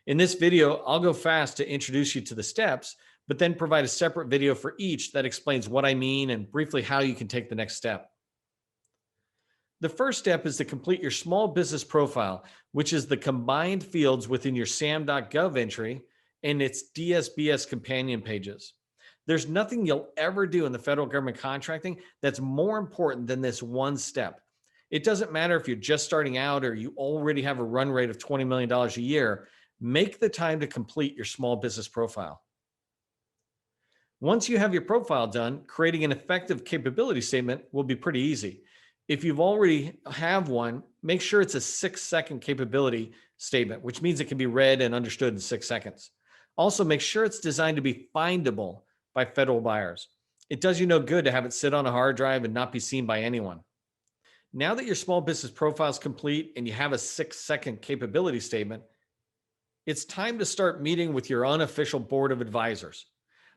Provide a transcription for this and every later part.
In this video, I'll go fast to introduce you to the steps, but then provide a separate video for each that explains what I mean and briefly how you can take the next step. The first step is to complete your small business profile, which is the combined fields within your sam.gov entry and its DSBS companion pages. There's nothing you'll ever do in the federal government contracting that's more important than this one step. It doesn't matter if you're just starting out or you already have a run rate of $20 million a year, make the time to complete your small business profile. Once you have your profile done, creating an effective capability statement will be pretty easy. If you've already have one, make sure it's a 6-second capability statement, which means it can be read and understood in 6 seconds. Also, make sure it's designed to be findable by federal buyers. It does you no good to have it sit on a hard drive and not be seen by anyone. Now that your small business profile is complete and you have a 6-second capability statement, it's time to start meeting with your unofficial board of advisors.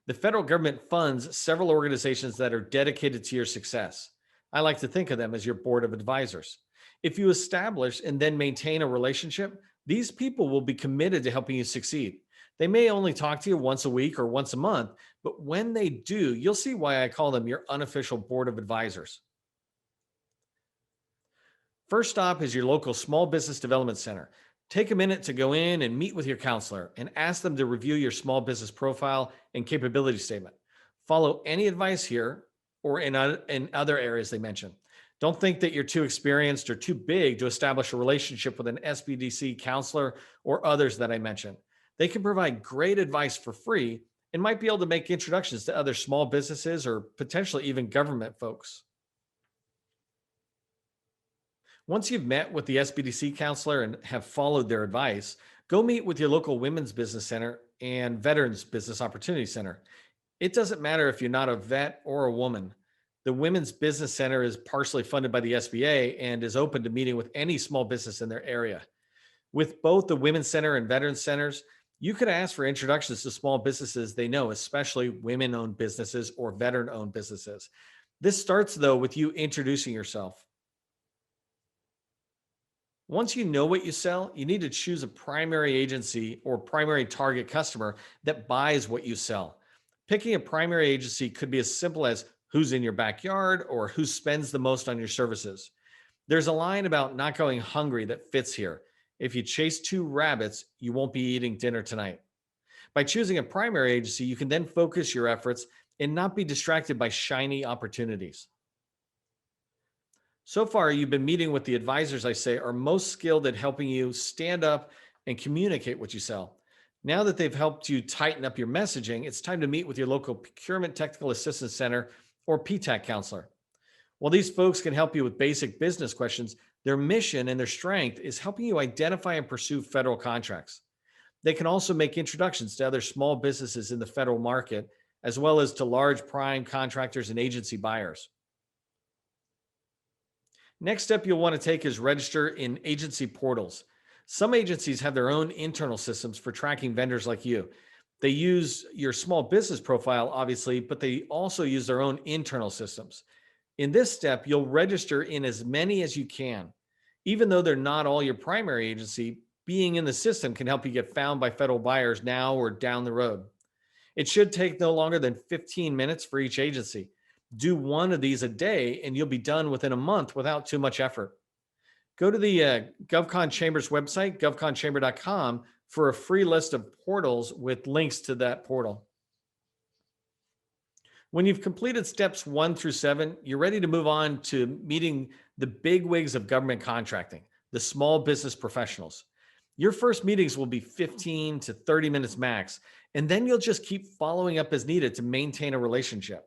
The federal government funds several organizations that are dedicated to your success. I like to think of them as your board of advisors. If you establish and then maintain a relationship, these people will be committed to helping you succeed. They may only talk to you once a week or once a month, but when they do, you'll see why I call them your unofficial board of advisors. First stop is your local small business development center. Take a minute to go in and meet with your counselor and ask them to review your small business profile and capability statement. Follow any advice here or in other areas they mention. Don't think that you're too experienced or too big to establish a relationship with an SBDC counselor or others that I mentioned. They can provide great advice for free and might be able to make introductions to other small businesses or potentially even government folks. Once you've met with the SBDC counselor and have followed their advice, go meet with your local Women's Business Center and Veterans Business Opportunity Center. It doesn't matter if you're not a vet or a woman. The Women's Business Center is partially funded by the SBA and is open to meeting with any small business in their area. With both the Women's Center and Veterans Centers, you could ask for introductions to small businesses they know, especially women-owned businesses or veteran-owned businesses. This starts, though, with you introducing yourself. Once you know what you sell, you need to choose a primary agency or primary target customer that buys what you sell. Picking a primary agency could be as simple as who's in your backyard or who spends the most on your services. There's a line about not going hungry that fits here. If you chase 2 rabbits, you won't be eating dinner tonight. By choosing a primary agency, you can then focus your efforts and not be distracted by shiny opportunities. So far, you've been meeting with the advisors I say are most skilled at helping you stand up and communicate what you sell. Now that they've helped you tighten up your messaging, it's time to meet with your local Procurement Technical Assistance Center or PTAC counselor. While these folks can help you with basic business questions, their mission and their strength is helping you identify and pursue federal contracts. They can also make introductions to other small businesses in the federal market, as well as to large prime contractors and agency buyers. Next step you'll want to take is register in agency portals. Some agencies have their own internal systems for tracking vendors like you. They use your small business profile, obviously, but they also use their own internal systems. In this step, you'll register in as many as you can. Even though they're not all your primary agency, being in the system can help you get found by federal buyers now or down the road. It should take no longer than 15 minutes for each agency. Do one of these a day and you'll be done within a month without too much effort. Go to the GovCon Chamber's website, govconchamber.com, for a free list of portals with links to that portal. When you've completed steps 1 through 7, you're ready to move on to meeting the bigwigs of government contracting, the small business professionals. Your first meetings will be 15 to 30 minutes max, and then you'll just keep following up as needed to maintain a relationship.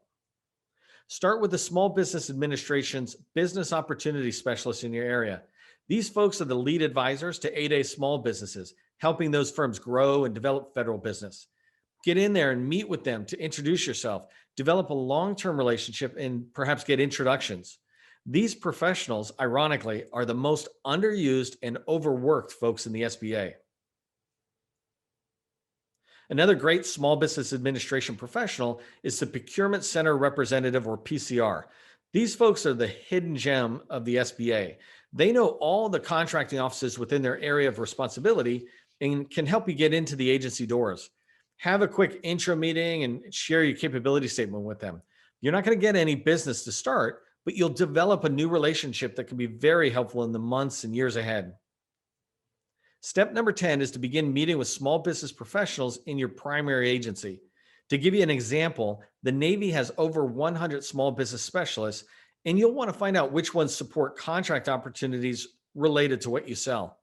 Start with the Small Business Administration's business opportunity specialists in your area. These folks are the lead advisors to 8A small businesses, helping those firms grow and develop federal business. Get in there and meet with them to introduce yourself, develop a long-term relationship, and perhaps get introductions. These professionals, ironically, are the most underused and overworked folks in the SBA. Another great Small Business Administration professional is the Procurement Center Representative, or PCR. These folks are the hidden gem of the SBA. They know all the contracting offices within their area of responsibility, and can help you get into the agency doors. Have a quick intro meeting and share your capability statement with them. You're not going to get any business to start, but you'll develop a new relationship that can be very helpful in the months and years ahead. Step number 10 is to begin meeting with small business professionals in your primary agency. To give you an example, the Navy has over 100 small business specialists, and you'll want to find out which ones support contract opportunities related to what you sell.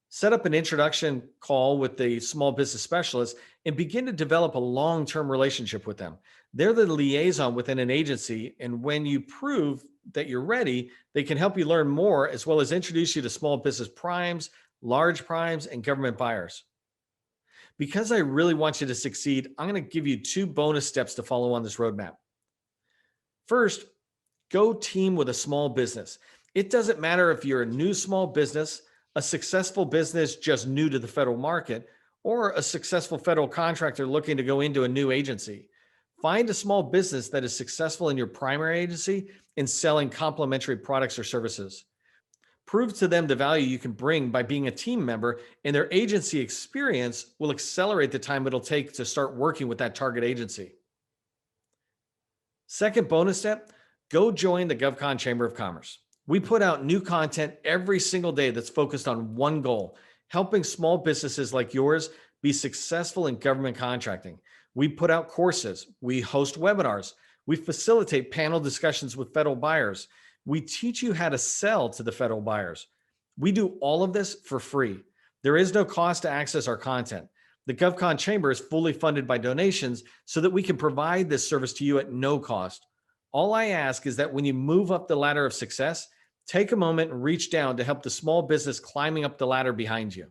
Set up an introduction call with the small business specialist and begin to develop a long-term relationship with them. They're the liaison within an agency, and when you prove that you're ready, they can help you learn more as well as introduce you to small business primes, large primes, and government buyers. Because I really want you to succeed, I'm going to give you 2 bonus steps to follow on this roadmap. First, go team with a small business. It doesn't matter if you're a new small business, a successful business just new to the federal market, or a successful federal contractor looking to go into a new agency. Find a small business that is successful in your primary agency in selling complementary products or services. Prove to them the value you can bring by being a team member, and their agency experience will accelerate the time it'll take to start working with that target agency. Second bonus step, go join the GovCon Chamber of Commerce. We put out new content every single day that's focused on one goal, helping small businesses like yours be successful in government contracting. We put out courses, we host webinars, we facilitate panel discussions with federal buyers. We teach you how to sell to the federal buyers. We do all of this for free. There is no cost to access our content. The GovCon Chamber is fully funded by donations so that we can provide this service to you at no cost. All I ask is that when you move up the ladder of success, take a moment and reach down to help the small business climbing up the ladder behind you.